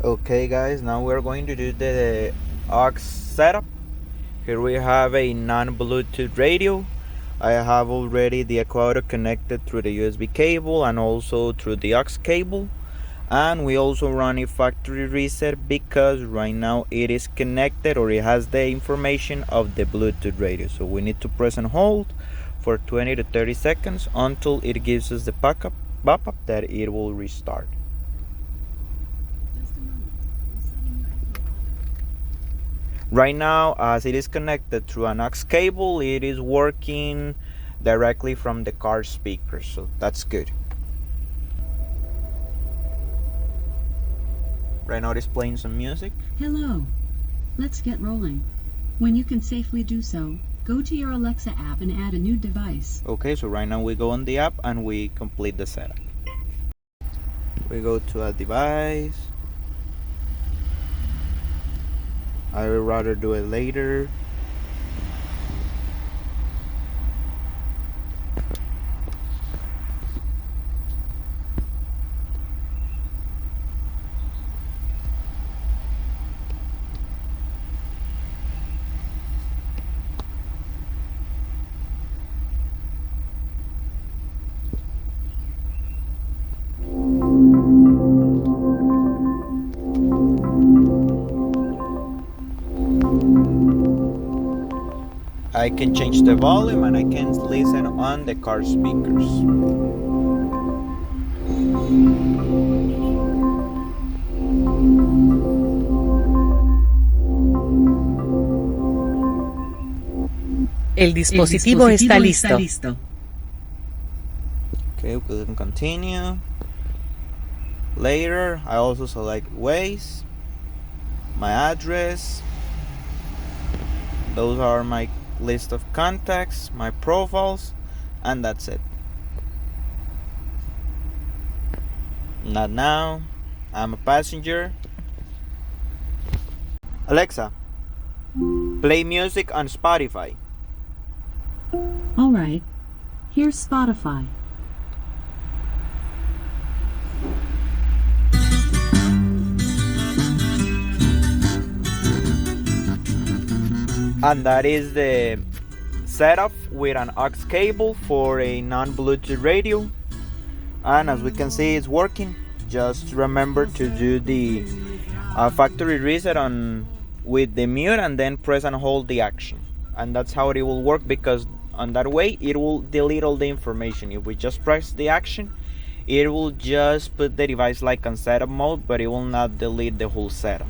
Okay guys, now we're going to do the AUX setup. Here we have a non-Bluetooth radio. I have already the equalizer connected through the USB cable and also through the AUX cable. And we also run a factory reset because right now it is connected or it has the information of the Bluetooth radio. So we need to press and hold for 20 to 30 seconds until it gives us the pop-up that it will restart. Right now, as it is connected through an AUX cable, it is working directly from the car speaker, so that's good. Right now it is playing some music. Hello. Let's get rolling. When you can safely do so, go to your Alexa app and add a new device. Okay, so right now we go on the app and we complete the setup. We go to a device. I would rather do it later. I can change the volume and I can listen on the car speakers. El dispositivo está listo. Okay, we can continue. Later, I also select Waze, my address. Those are my list of contacts, my profiles, and that's it. Not now. I'm a passenger. Alexa, play music on Spotify. Alright. Here's Spotify. And that is the setup with an AUX cable for a non-Bluetooth radio. And as we can see, it's working. Just remember to do the factory reset on with the mute and then press and hold the action. And that's how it will work, because on that way it will delete all the information. If we just press the action, it will just put the device like on setup mode, but it will not delete the whole setup.